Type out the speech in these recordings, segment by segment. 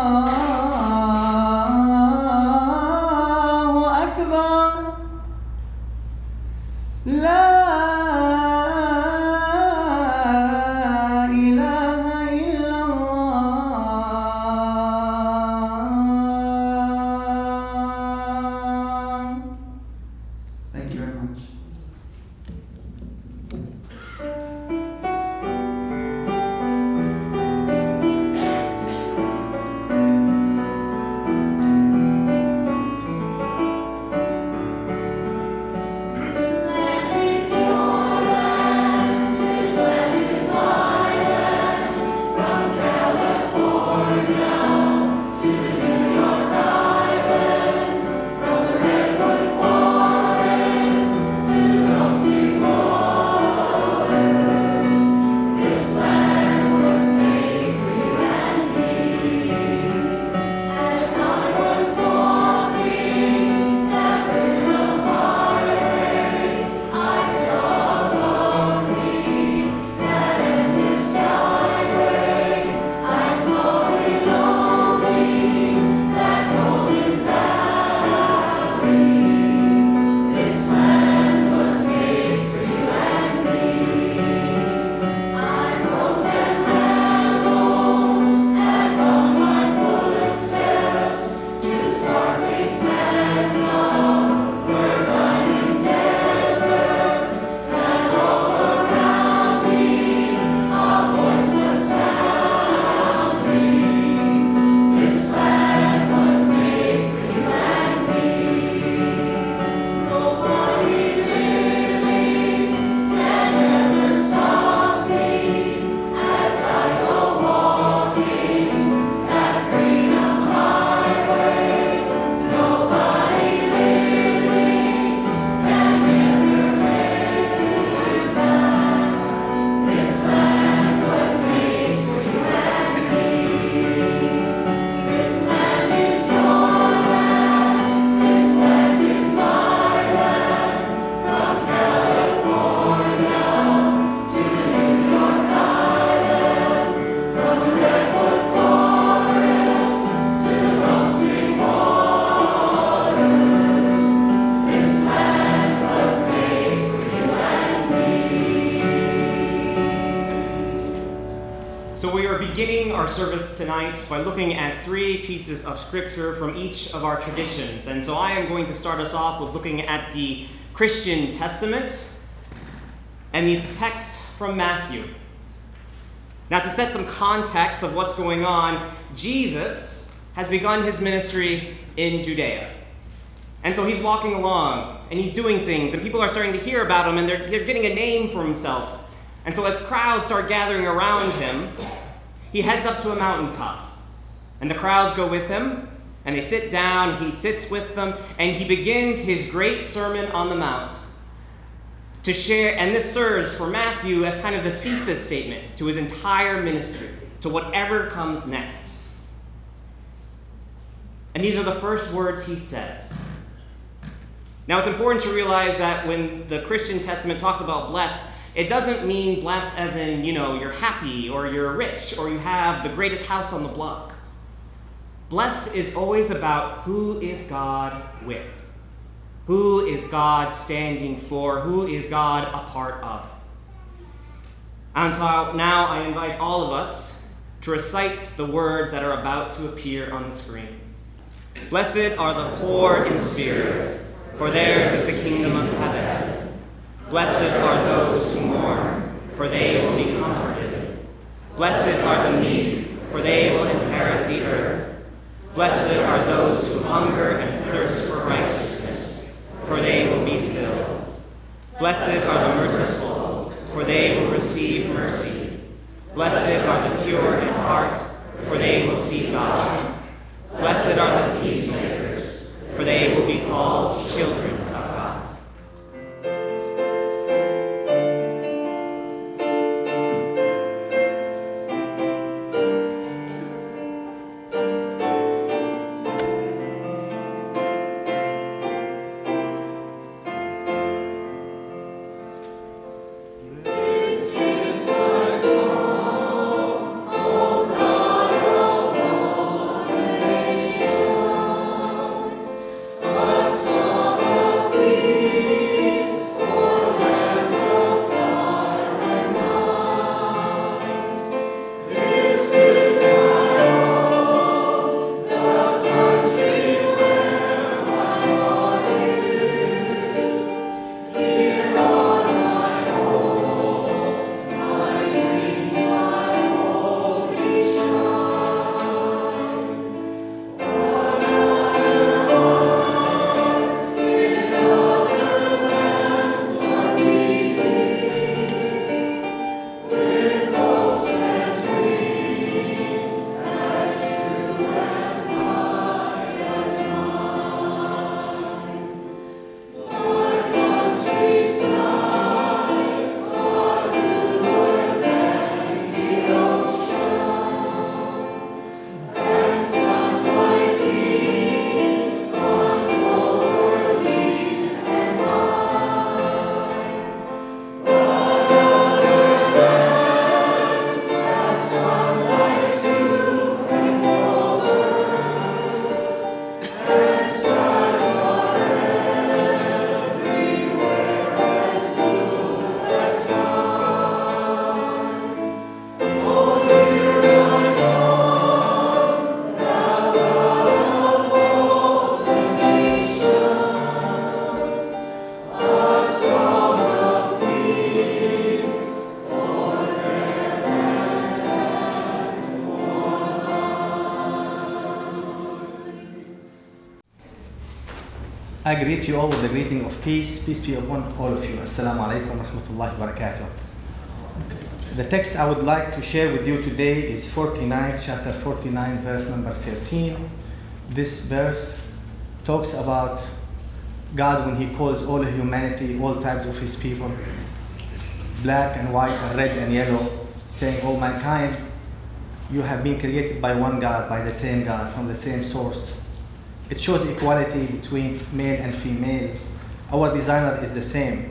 Mom. tonight by looking at 3 pieces of scripture from each of our traditions. And so I am going to start us off with looking at the Christian Testament and these texts from Matthew. Now, to set some context of what's going on, Jesus has begun his ministry in Judea. And so he's walking along and he's doing things, and people are starting to hear about him, and they're getting a name for himself. And so as crowds start gathering around him, he heads up to a mountaintop. And the crowds go with him, and they sit down, he sits with them, and he begins his great Sermon on the Mount to share, and this serves for Matthew as kind of the thesis statement to his entire ministry, to whatever comes next. And these are the first words he says. Now, it's important to realize that when the Christian Testament talks about blessed, it doesn't mean blessed as in, you're happy or you're rich or you have the greatest house on the block. Blessed is always about who is God with. Who is God standing for? Who is God a part of? And so now I invite all of us to recite the words that are about to appear on the screen. Blessed are the poor in spirit, for theirs is the kingdom of heaven. Blessed are those who mourn, for they will be comforted. Blessed are the meek, for they will inherit the earth. Blessed are those who hunger and thirst for righteousness, for they will be filled. Blessed are the merciful, for they will receive mercy. Blessed are the pure in heart, for they will see God. Blessed are the peacemakers, for they will be called children of God. I greet you all with the greeting of peace. Peace be upon all of you. Assalamu alaikum wa rahmatullahi wa barakatuh. The text I would like to share with you today is chapter 49, verse number 13. This verse talks about God when he calls all humanity, all types of his people, black and white and red and yellow, saying, "Oh mankind, you have been created by one God, by the same God, from the same source." It shows equality between male and female. Our designer is the same.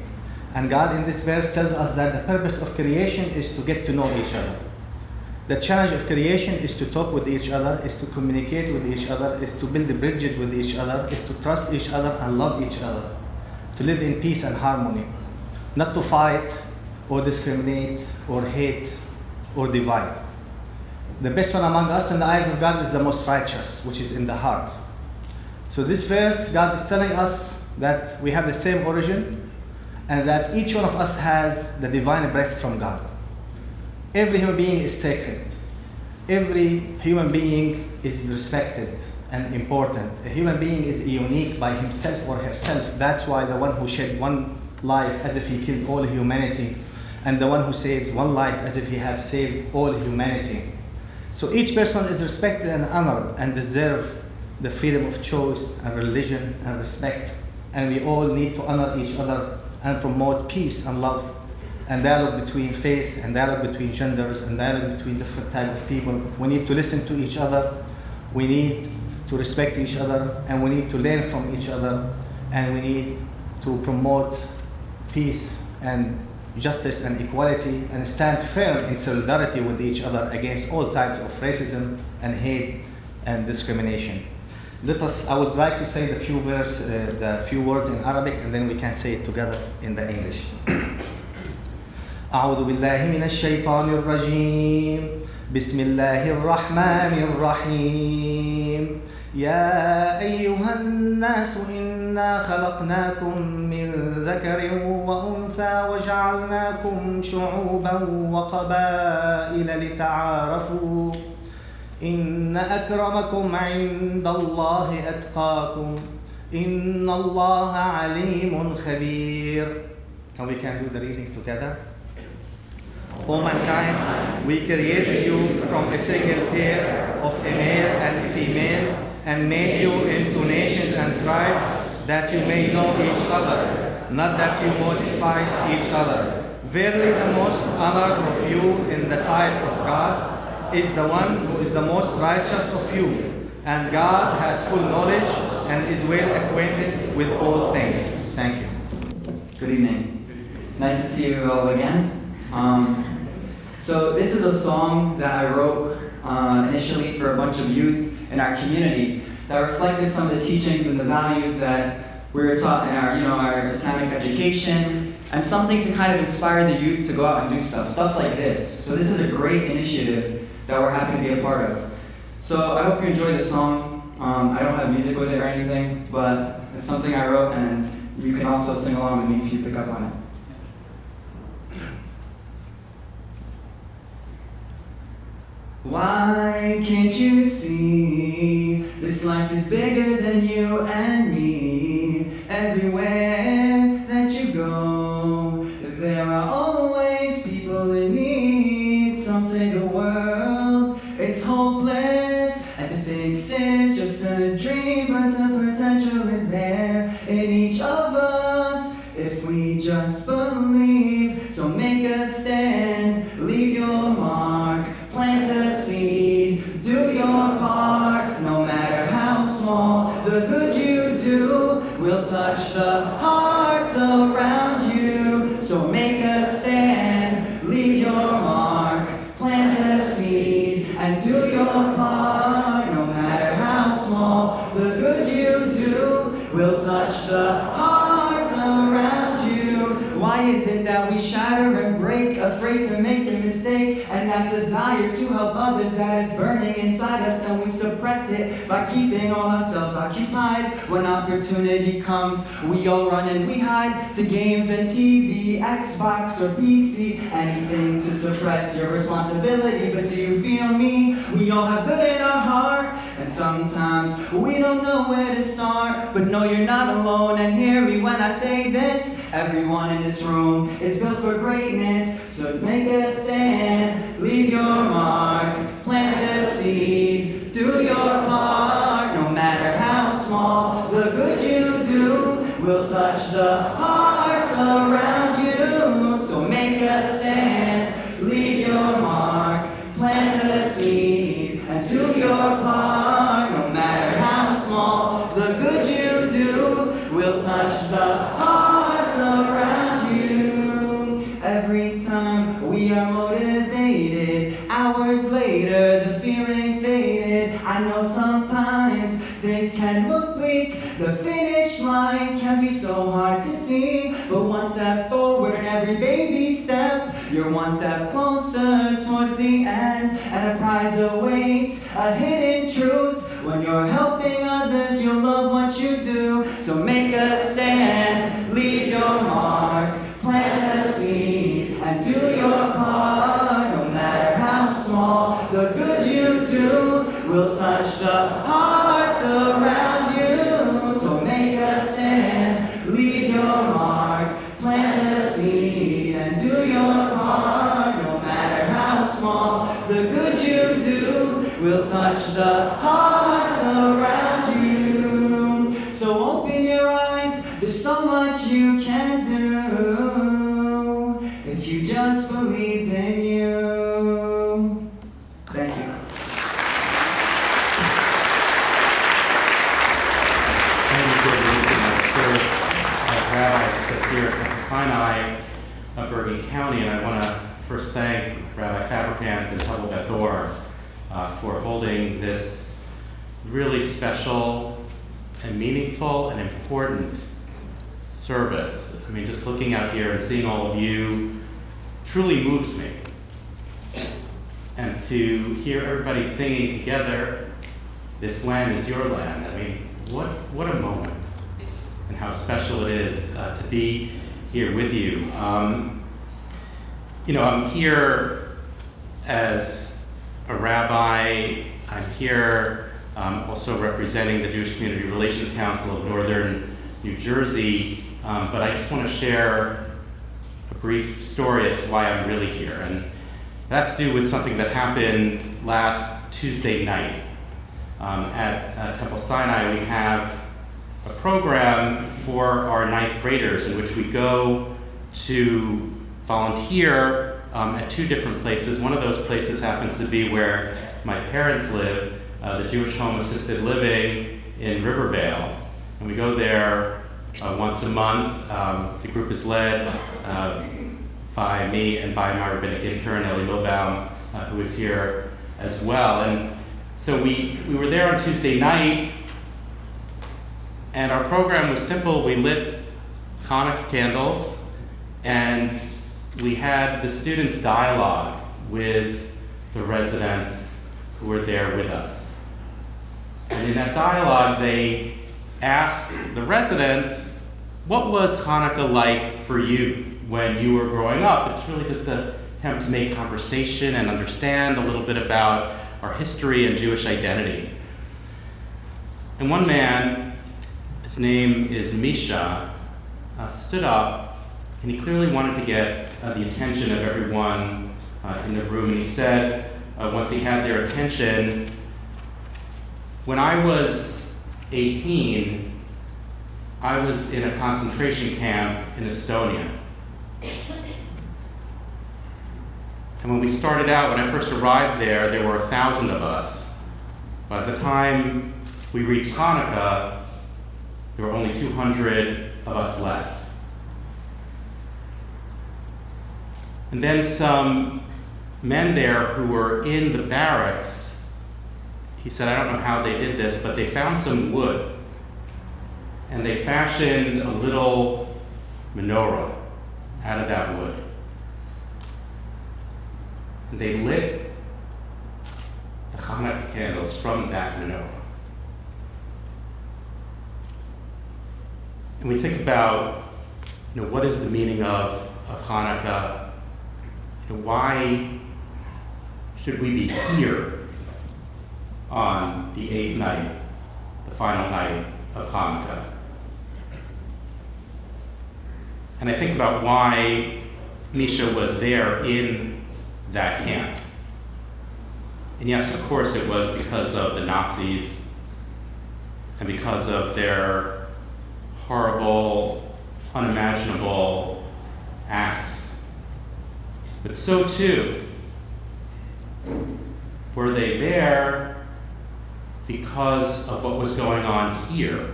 And God in this verse tells us that the purpose of creation is to get to know each other. The challenge of creation is to talk with each other, is to communicate with each other, is to build bridges with each other, is to trust each other and love each other, to live in peace and harmony, not to fight or discriminate or hate or divide. the best one among us in the eyes of God is the most righteous, which is in the heart. So this verse, God is telling us that we have the same origin and that each one of us has the divine breath from God. Every human being is sacred. Every human being is respected and important. A human being is unique by himself or herself. That's why the one who shed one life as if he killed all humanity, and the one who saves one life as if he has saved all humanity. So each person is respected and honored and deserve the freedom of choice and religion and respect. And we all need to honor each other and promote peace and love and dialogue between faith and dialogue between genders and dialogue between different types of people. We need to listen to each other. We need to respect each other, and we need to learn from each other, and we need to promote peace and justice and equality and stand firm in solidarity with each other against all types of racism and hate and discrimination. I would like to say the few words in Arabic, and then we can say it together in the English. أعوذ بالله من الشيطان الرجيم بسم الله الرحمن الرحيم يا أيها الناس إنا خلقناكم من ذكر وأنثى وجعلناكم شعوبا وقبائل لتعارفوا إن أكرمكم عند الله أتقاكم إن الله عليم خبير. And we can do the reading together. O mankind, we created you from a single pair of a male and a female and made you into nations and tribes that you may know each other, not that you will despise each other. Verily the most honored of you in the sight of God is the one who is the most righteous of you, and God has full knowledge and is well acquainted with all things. Thank you. Good evening. Nice to see you all again. So this is a song that I wrote initially for a bunch of youth in our community that reflected some of the teachings and the values that we were taught in our Islamic education, and something to kind of inspire the youth to go out and do stuff like this. So this is a great initiative that we're happy to be a part of. So I hope you enjoy the song. I don't have music with it or anything, but it's something I wrote, and you can also sing along with me if you pick up on it. Why can't you see this life is bigger than you and me? Everywhere that you go, there are always people in need. Some say the world is hopeless, and to fix it is just a dream, but the potential is there in each of us if we just believe. So make a stand, leave your mark, plant a seed, do your part, no matter how small. The good you do will touch the hearts around you. So make a stand, leave your mark, plant a seed, and do your part, no matter how small. The good you do will touch the hearts around you. Why is it that we shatter and break, afraid to make a mistake, and that desire to help others that is burning inside us, and we suppress it by keeping all ourselves occupied? When opportunity comes, we all run and we hide to games and TV, Xbox or PC, anything to suppress your responsibility. But do you feel me? We all have good in our heart, and sometimes we don't know where to start. But no, you're not alone, and hear me when I say this. Everyone in this room is built for greatness. So make a stand, leave your mark, plant a seed, do your part, no matter how small. The good you do will touch the hearts around you. So make a stand, leave your mark, plant a seed, and do your part, no matter how small. The good you do will touch the hearts around you. Every time we are motivated, hours later the feeling faded. I know sometimes things can look bleak, the finish line can be so hard to see, but one step forward and every baby step You're one step closer towards the end, and a prize awaits, a hidden truth. When you're helping others, you'll love what you do. So make a stand, leave your mark, plant a seed, and do your part. No matter how small, the good you do will touch the hearts around you. So make a stand, leave your mark, plant a seed, and do your part. No matter how small, the good you do will touch the hearts around you. So open your eyes, there's so much you can do if you just believed in you. Thank you. I serve as rabbi here at Temple Sinai of Bergen County, and I want to first thank Rabbi Fabricant and Temple Beth Or for holding this really special and meaningful and important service. I mean, just looking out here and seeing all of you truly moves me. And to hear everybody singing together, "This land is your land," I mean, what a moment, and how special it is to be here with you. I'm here as a rabbi. I'm here also representing the Jewish Community Relations Council of Northern New Jersey, but I just want to share a brief story as to why I'm really here, and that's to do with something that happened last Tuesday night. At Temple Sinai, we have a program for our ninth graders in which we go to volunteer at two different places. One of those places happens to be where my parents live, the Jewish Home Assisted Living in Rivervale. And we go there once a month. The group is led by me and by my rabbinic intern, Ellie Milbaum, who is here as well. And so we were there on Tuesday night, and our program was simple. We lit Hanukkah candles, and we had the students dialogue with the residents who were there with us. And in that dialogue, they asked the residents, what was Hanukkah like for you when you were growing up? It's really just an attempt to make conversation and understand a little bit about our history and Jewish identity. And one man, his name is Misha, stood up, and he clearly wanted to get the attention of everyone in the room. And he said, once he had their attention, when I was 18, I was in a concentration camp in Estonia. And when we started out, when I first arrived there were 1,000 of us. By the time we reached Hanukkah, there were only 200 of us left. And then some men there who were in the barracks, he said, I don't know how they did this, but they found some wood. And they fashioned a little menorah out of that wood. And they lit the Hanukkah candles from that menorah. And we think about, what is the meaning of Hanukkah? Why should we be here on the 8th night, the final night of Hanukkah? And I think about why Misha was there in that camp. And yes, of course, it was because of the Nazis and because of their horrible, unimaginable acts. But so too, were they there because of what was going on here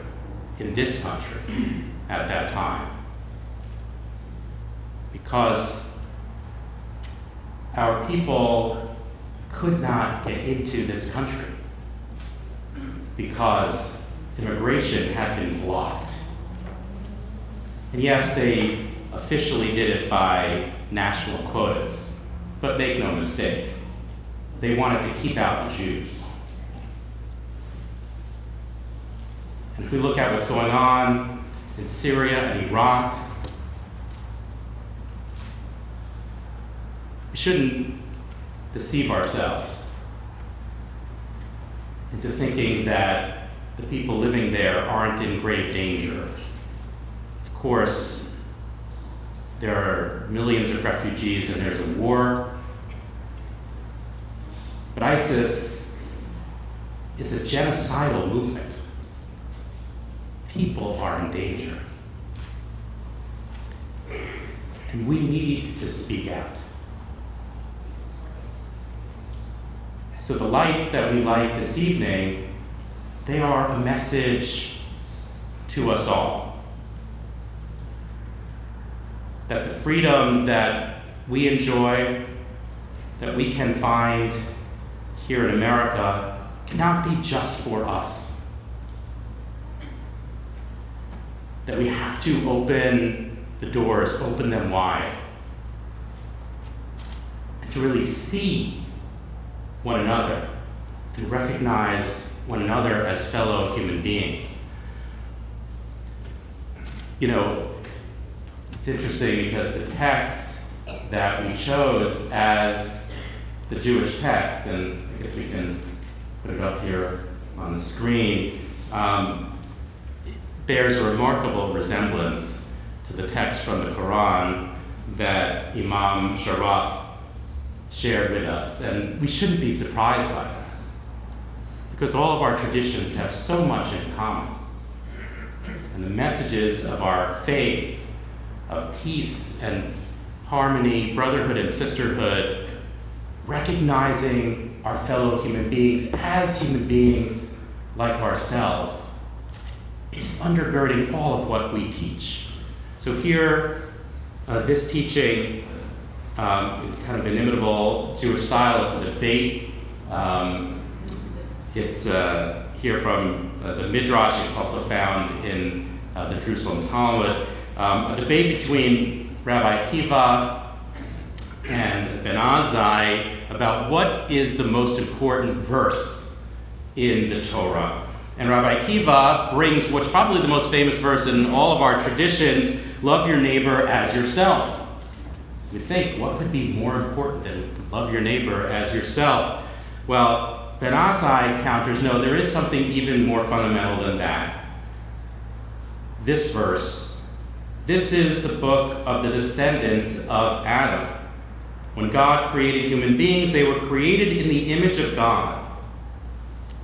in this country at that time. Because our people could not get into this country because immigration had been blocked. And yes, they officially did it by national quotas. But make no mistake, they wanted to keep out the Jews. And if we look at what's going on in Syria and Iraq, we shouldn't deceive ourselves into thinking that the people living there aren't in grave danger. Of course, there are millions of refugees and there's a war. But ISIS is a genocidal movement. People are in danger. And we need to speak out. So the lights that we light this evening, they are a message to us all. That the freedom that we enjoy, that we can find here in America, cannot be just for us. That we have to open the doors, open them wide, and to really see one another and recognize one another as fellow human beings. You know, it's interesting because the text that we chose as the Jewish text, and I guess we can put it up here on the screen, bears a remarkable resemblance to the text from the Quran that Imam Sharaf shared with us. And we shouldn't be surprised by that, because all of our traditions have so much in common. And the messages of our faiths, of peace and harmony, brotherhood and sisterhood, recognizing our fellow human beings as human beings like ourselves, is undergirding all of what we teach. So here, this teaching, in kind of inimitable Jewish style, it's a debate. It's here from the Midrash. It's also found in the Jerusalem Talmud. A debate between Rabbi Akiva and Ben Azai about what is the most important verse in the Torah. And Rabbi Akiva brings what's probably the most famous verse in all of our traditions: love your neighbor as yourself. We think, what could be more important than love your neighbor as yourself? Well, Ben Azai counters, no, there is something even more fundamental than that. This verse, this is the book of the descendants of Adam. When God created human beings, they were created in the image of God.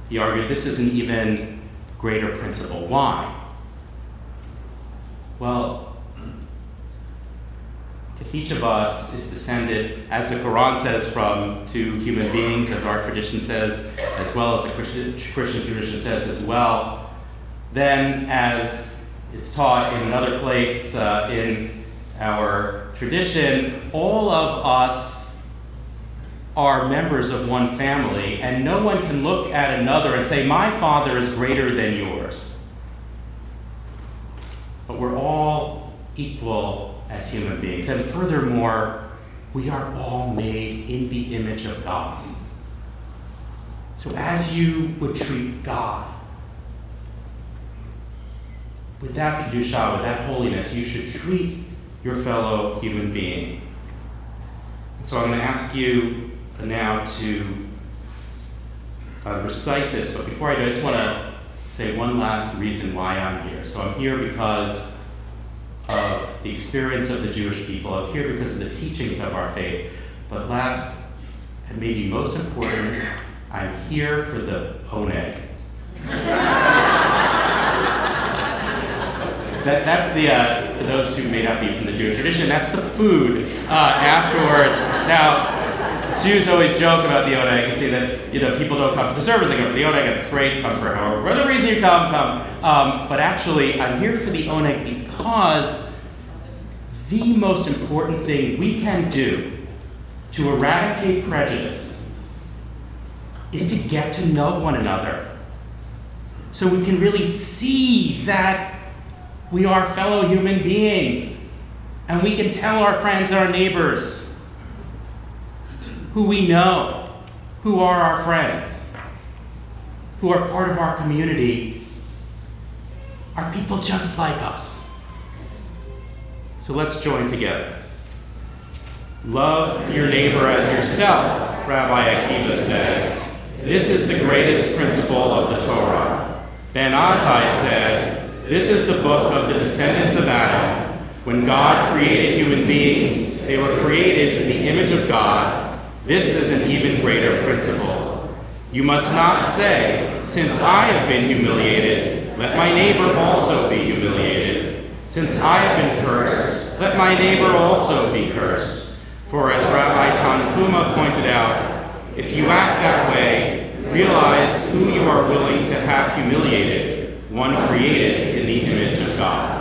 He argued this is an even greater principle. Why? Well, if each of us is descended, as the Quran says, from two human beings, as our tradition says, as well as the Christian tradition says as well, then as it's taught in another place in our tradition, all of us are members of one family, and no one can look at another and say, my father is greater than yours. But we're all equal as human beings. And furthermore, we are all made in the image of God. So as you would treat God, with that kedusha, with that holiness, you should treat your fellow human being. And so I'm going to ask you now to recite this, but before I do, I just want to say one last reason why I'm here. So I'm here because of the experience of the Jewish people. I'm here because of the teachings of our faith. But last, and maybe most important, I'm here for the oneg. That's the, for those who may not be from the Jewish tradition, that's the food afterwards. Now, Jews always joke about the oneg. You see that, people don't come to the service, they go for the oneg, and it's great, come for however other reason you come. But actually, I'm here for the oneg because the most important thing we can do to eradicate prejudice is to get to know one another. So we can really see that we are fellow human beings And we can tell our friends and our neighbors who we know, who are our friends, who are part of our community, are people just like us. So let's join together. Love your neighbor as yourself, Rabbi Akiva said. This is the greatest principle of the Torah. Ben Azai said, this is the book of the descendants of Adam. When God created human beings, they were created in the image of God. This is an even greater principle. You must not say, since I have been humiliated, let my neighbor also be humiliated. Since I have been cursed, let my neighbor also be cursed. For as Rabbi Tanhuma pointed out, if you act that way, realize who you are willing to have humiliated, one created in the image of God.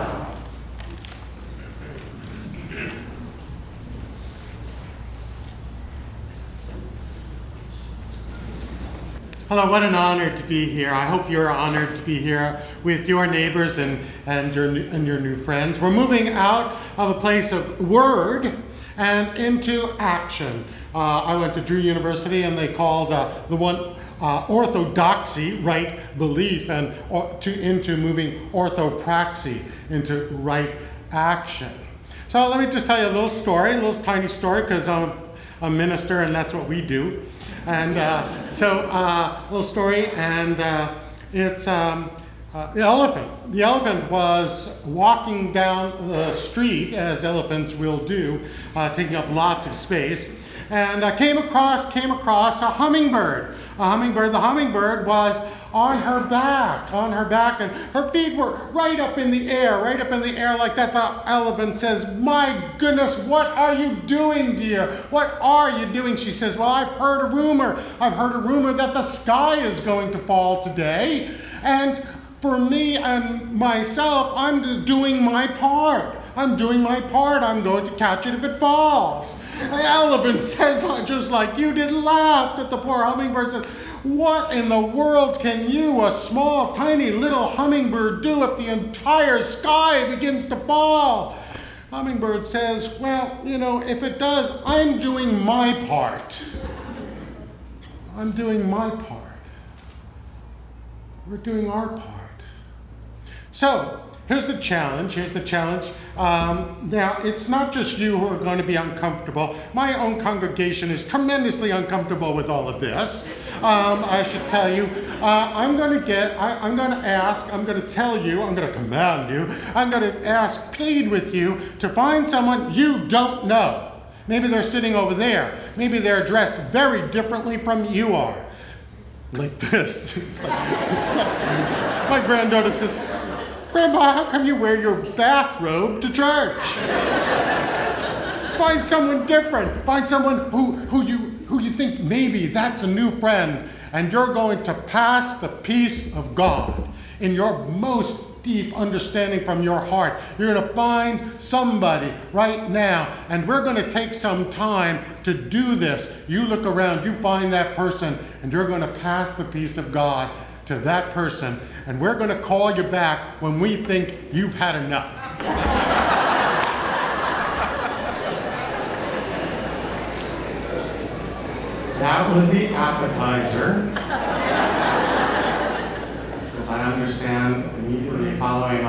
Hello, what an honor to be here. I hope you're honored to be here with your neighbors and your new friends. We're moving out of a place of word and into action. I went to Drew University, and they called the one orthodoxy, right belief, and into moving orthopraxy, into right action. So let me just tell you a little story, a little tiny story, because I'm a minister and that's what we do. And a little story, and it's the elephant. The elephant was walking down the street, as elephants will do, taking up lots of space, and came across a hummingbird. The hummingbird was on her back, and her feet were right up in the air like that. The elephant says, "My goodness, what are you doing, dear? What are you doing?" She says, "Well, I've heard a rumor that the sky is going to fall today, and for me and myself, I'm doing my part. I'm going to catch it if it falls." The elephant says, just like you did, laughed at the poor hummingbird, said, "What in the world can you, a small, tiny little hummingbird, do if the entire sky begins to fall?" Hummingbird says, "Well, if it does, I'm doing my part. I'm doing my part. We're doing our part." So, here's the challenge. Now, it's not just you who are going to be uncomfortable. My own congregation is tremendously uncomfortable with all of this. I should tell you, I'm going to command you, I'm going to plead with you to find someone you don't know. Maybe they're sitting over there. Maybe they're dressed very differently from you are. Like this. It's like my granddaughter says, "Grandma, how come you wear your bathrobe to church?" Find someone different. Find someone who you think maybe that's a new friend, and you're going to pass the peace of God in your most deep understanding from your heart. You're going to find somebody right now, and we're going to take some time to do this. You look around, you find that person, and you're going to pass the peace of God to that person, and we're going to call you back when we think you've had enough. That was the appetizer. Because I understand immediately following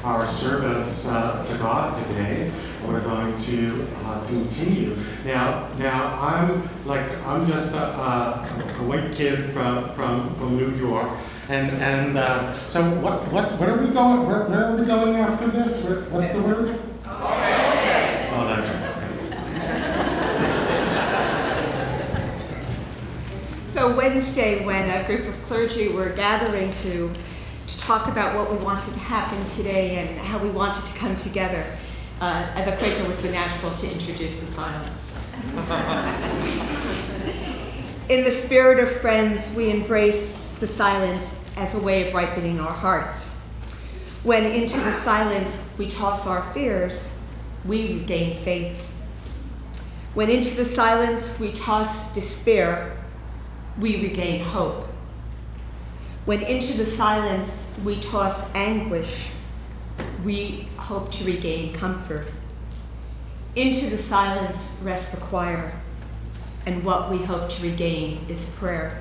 our service to God today, we're going to continue. Now I'm just a white kid from New York, and so what are we going? Where are we going after this? What's the word? Okay. Oh, that's right. So Wednesday, when a group of clergy were gathering to talk about what we wanted to happen today and how we wanted to come together, the Quaker was the natural to introduce the silence. In the spirit of friends, we embrace the silence as a way of ripening our hearts. When into the silence we toss our fears, we regain faith. When into the silence we toss despair, we regain hope. When into the silence we toss anguish, we hope to regain comfort. Into the silence rests the choir, and what we hope to regain is prayer.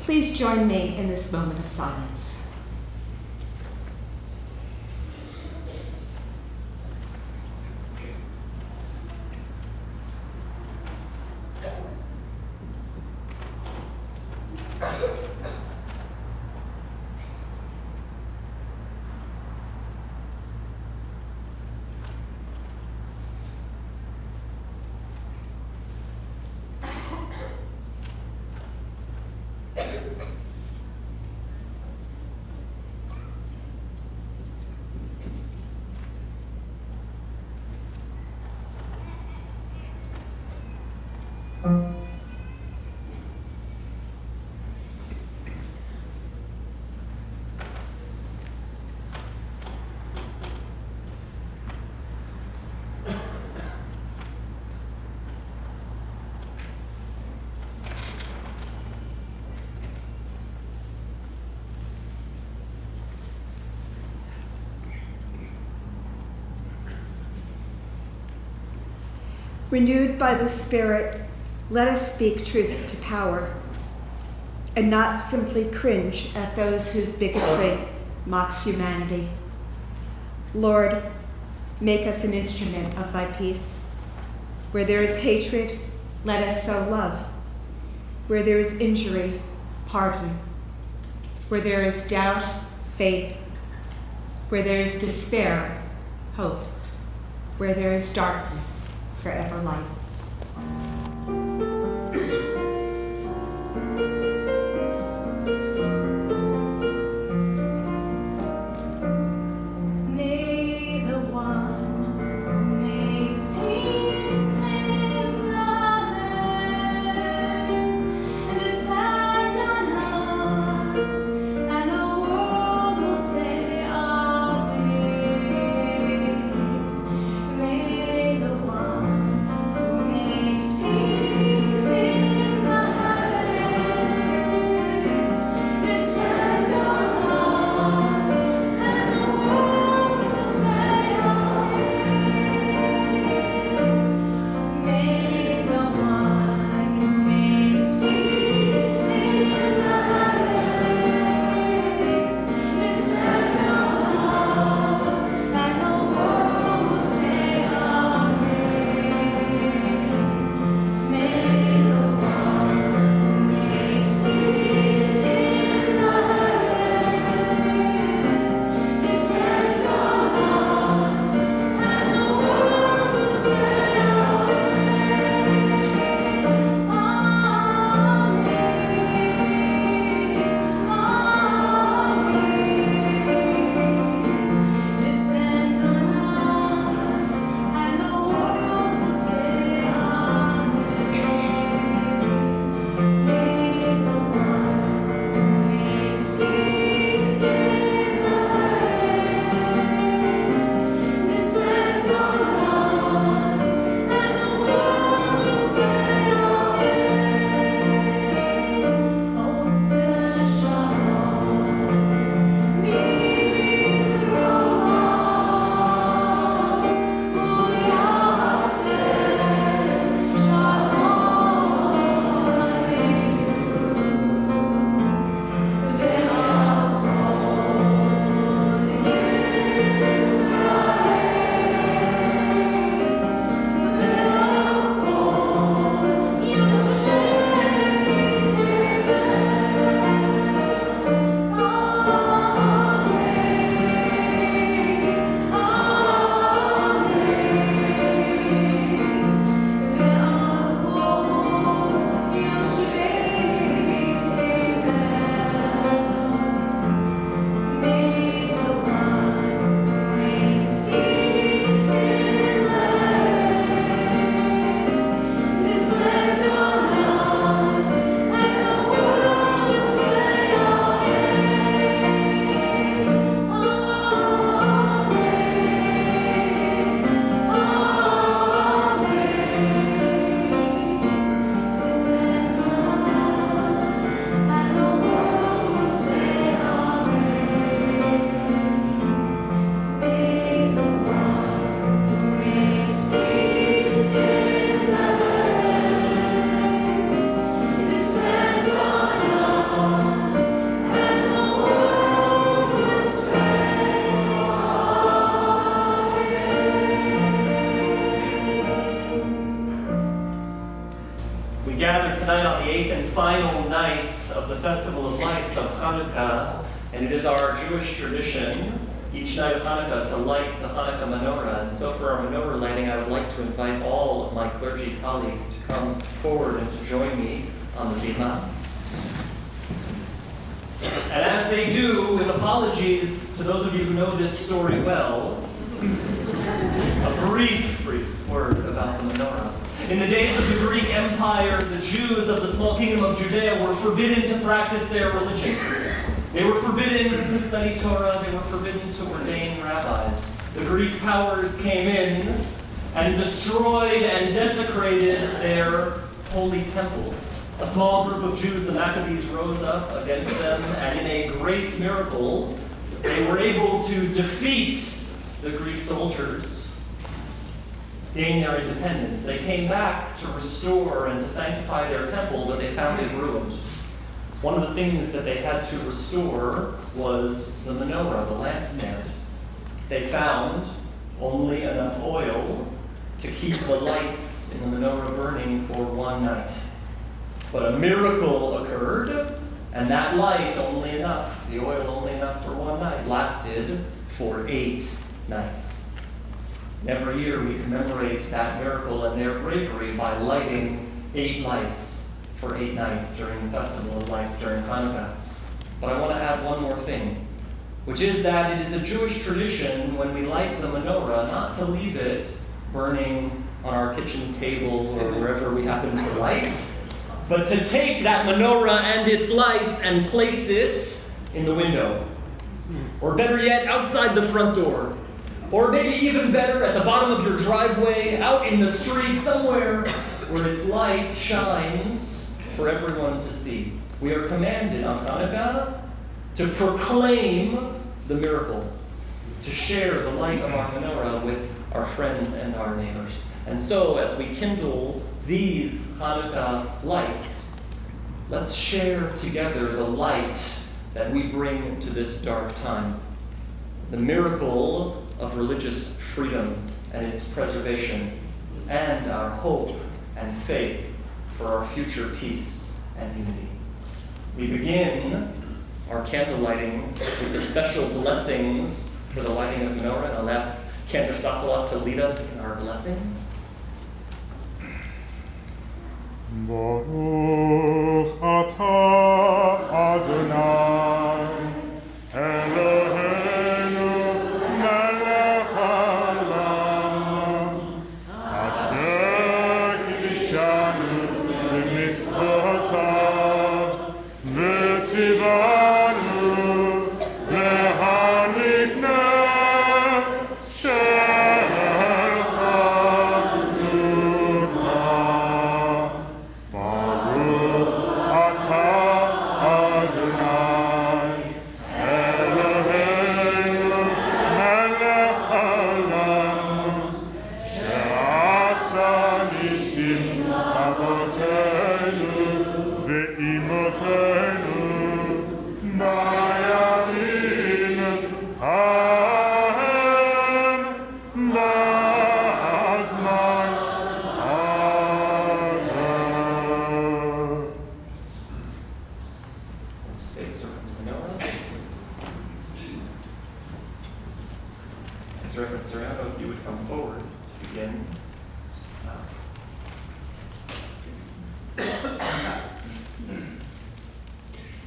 Please join me in this moment of silence. Renewed by the Spirit, let us speak truth to power, and not simply cringe at those whose bigotry mocks humanity. Lord, make us an instrument of thy peace. Where there is hatred, let us sow love. Where there is injury, pardon. Where there is doubt, faith. Where there is despair, hope. Where there is darkness, forever light. May the one who makes peace in the heavens and descend on us, and the world will say Amen. May the one who Festival of Lights of Hanukkah, and it is our Jewish tradition each night of Hanukkah to light the Hanukkah menorah. And so for our menorah lighting, I would like to invite all of my clergy colleagues to come forward and to join me on the bima. And as they do, with apologies to those of you who know this story well, a brief word about the menorah. In the days of the Greek Empire, the Jews of the small kingdom of Judea were forbidden to practice their religion. They were forbidden to study Torah. They were forbidden to ordain rabbis. The Greek powers came in and destroyed and desecrated their holy temple. A small group of Jews, the Maccabees, rose up against them, and in a great miracle, they were able to defeat the Greek soldiers, gain their independence. They came back to restore and to sanctify their temple, but they found it ruined. One of the things that they had to restore was the menorah, the lampstand. They found only enough oil to keep the lights in the menorah burning for one night. But a miracle occurred, and that light, only enough, the oil only enough for one night, lasted for 8 nights. Every year we commemorate that miracle and their bravery by lighting 8 lights for 8 nights during the Festival of Lights during Hanukkah. But I want to add one more thing, which is that it is a Jewish tradition when we light the menorah not to leave it burning on our kitchen table or wherever we happen to light, but to take that menorah and its lights and place it in the window. Or better yet, outside the front door. Or maybe even better, at the bottom of your driveway, out in the street, somewhere where its light shines for everyone to see. We are commanded on Hanukkah to proclaim the miracle, to share the light of our menorah with our friends and our neighbors. And so, as we kindle these Hanukkah lights, let's share together the light that we bring to this dark time. The miracle of religious freedom and its preservation, and our hope and faith for our future peace and unity. We begin our candle lighting with the special blessings for the lighting of menorah, and I'll ask Cantor Sokolov to lead us in our blessings. Baruch atah Adonai Eloheinu melech haolam asher kiddushanu b'mitzvotav v'tzivanu lehanikne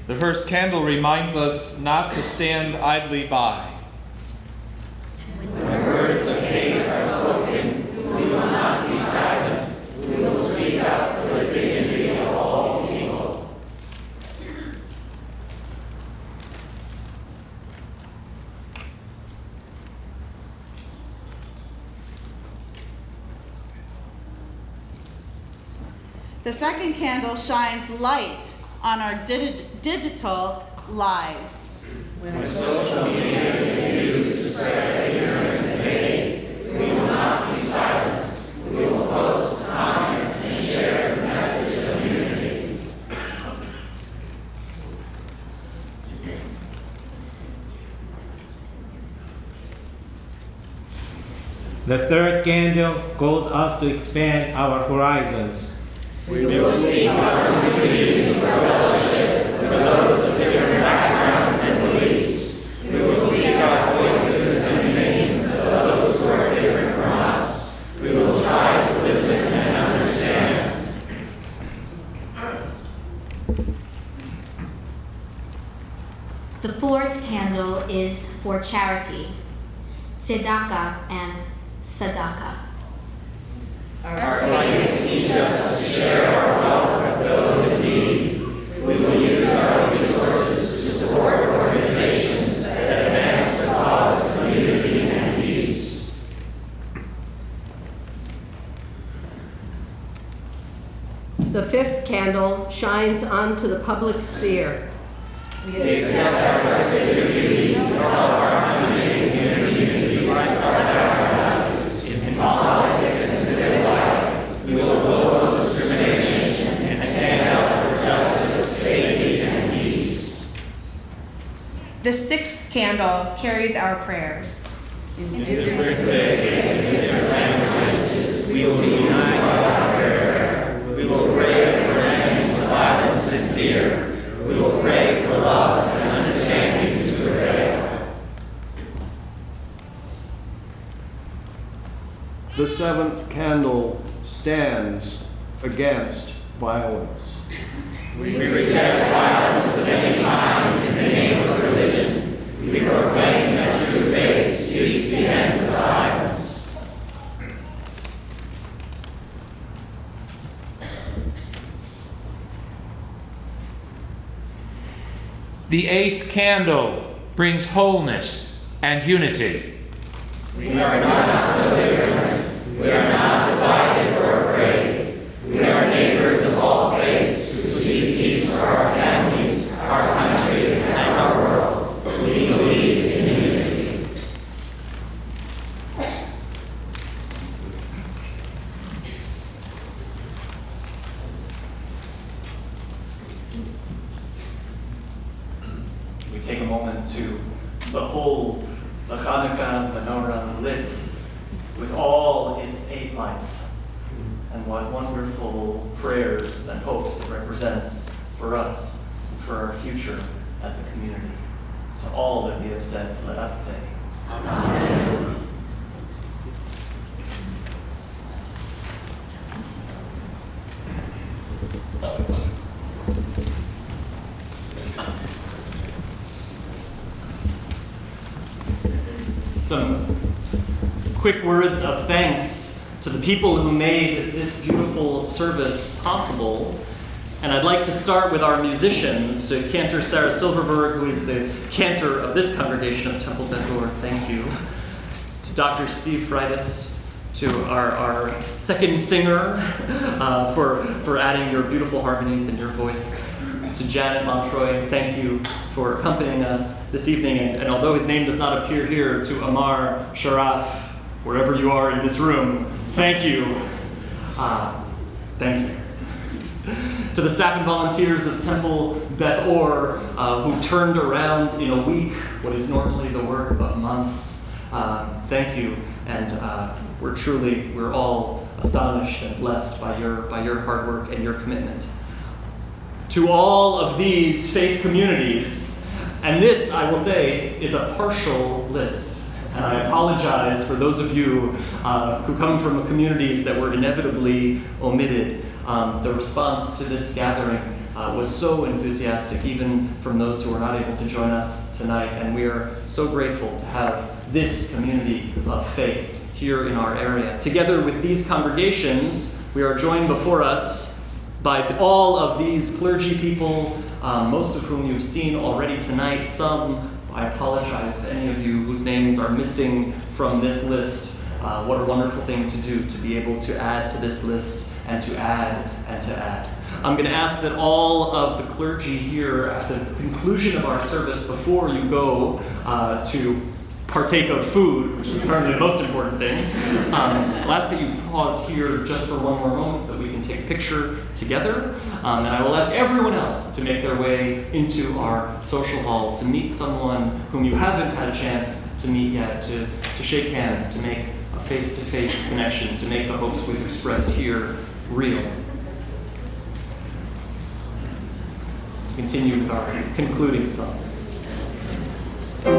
The first candle reminds us not to stand idly by. When words of hate are spoken, we will not be silent. We will speak out for the dignity of all people. The second candle shines light on our digital lives. When social media is used to spread ignorance and hate, we will not be silent. We will post, comment, and share the message of unity. The third candle calls us to expand our horizons. We will seek opportunities for fellowship with those The fourth candle is for charity, tzedakah and sadaqah. Our faith teaches us to share our wealth with those in need. We will use our resources to support organizations that advance the cause of unity and peace. The fifth candle shines onto the public sphere. We accept our sacred duty to help our country and community to fight our values in politics and civil life. We will oppose discrimination and stand up for justice, safety, and peace. The sixth candle carries our prayers. In different faiths and different languages, we will be united by our prayer. We will pray for an end to violence and fear. We will pray for love and understanding to prevail. The seventh candle stands against violence. We reject violence of any kind in the name of religion. We proclaim that true faith seeks the end of violence. The eighth candle brings wholeness and unity. We are not so different. We are not divided or afraid. We are neighbors of all faiths who seek peace for our families, our country, and our world. We believe in unity. We take a moment to behold the Hanukkah menorah lit with all its 8 lights, and what wonderful prayers and hopes it represents for us, for our future as a community. To all that we have said, let us say, Amen. Some quick words of thanks to the people who made this beautiful service possible. And I'd like to start with our musicians, to Cantor Sarah Silverberg, who is the cantor of this congregation of Temple Beth Or. Thank you. To Dr. Steve Freitas, to our second singer, for adding your beautiful harmonies and your voice. To Janet Montroy, thank you for accompanying us this evening. And although his name does not appear here, to Amar Sharaf, wherever you are in this room, thank you. Thank you. To the staff and volunteers of Temple Beth Or, who turned around in a week what is normally the work of months, thank you. And we're all astonished and blessed by your hard work and your commitment. To all of these faith communities, and this, I will say, is a partial list. And I apologize for those of you who come from communities that were inevitably omitted. The response to this gathering was so enthusiastic, even from those who were not able to join us tonight. And we are so grateful to have this community of faith here in our area. Together with these congregations, we are joined before us by all of these clergy people, most of whom you've seen already tonight. Some, I apologize to any of you whose names are missing from this list. What a wonderful thing to do, to be able to add to this list and to add and to add. I'm going to ask that all of the clergy here at the conclusion of our service, before you go to partake of food, which is apparently the most important thing, I'll ask that you pause here just for one more moment so that we can take a picture together. And I will ask everyone else to make their way into our social hall to meet someone whom you haven't had a chance to meet yet, to shake hands, to make a face-to-face connection, to make the hopes we've expressed here real. Continue with our concluding song. Let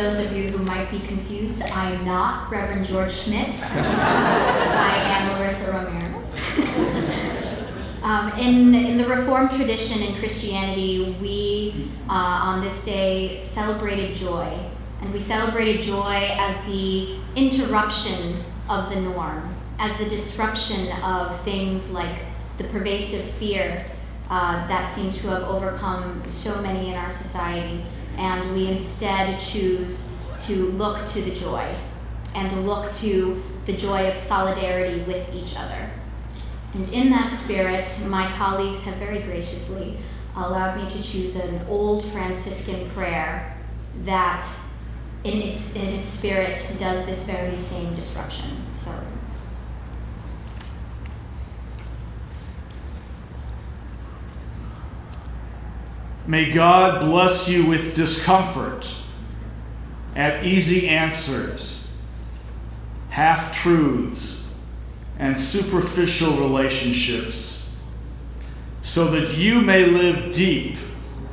those of you who might be confused, I am not Reverend George Schmidt. I am Larissa Romero. In the Reformed tradition in Christianity, we, on this day, celebrated joy. And we celebrated joy as the interruption of the norm, as the disruption of things like the pervasive fear that seems to have overcome so many in our society. And we instead choose to look to the joy and to look to the joy of solidarity with each other. And in that spirit, my colleagues have very graciously allowed me to choose an old Franciscan prayer that in its spirit does this very same disruption. So. May God bless you with discomfort at easy answers, half-truths, and superficial relationships, so that you may live deep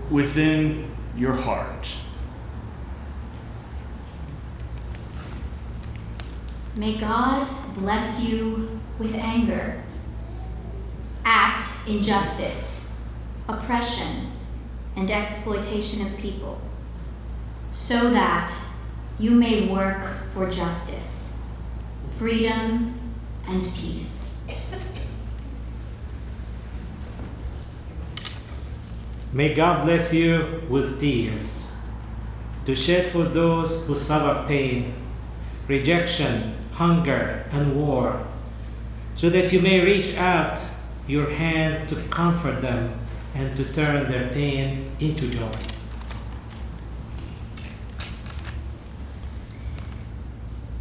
within your heart. May God bless you with anger at injustice, oppression, and exploitation of people, so that you may work for justice, freedom, and peace. May God bless you with tears, to shed for those who suffer pain, rejection, hunger, and war, so that you may reach out your hand to comfort them and to turn their pain into joy.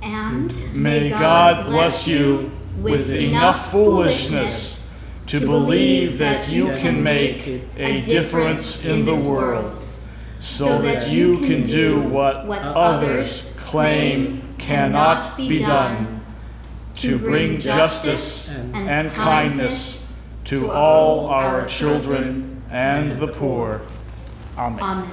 And may God bless you with enough foolishness to believe that you can make a difference in the world, so that you can do what others claim cannot be done, to bring justice and kindness to all our children and the poor. Amen. Amen.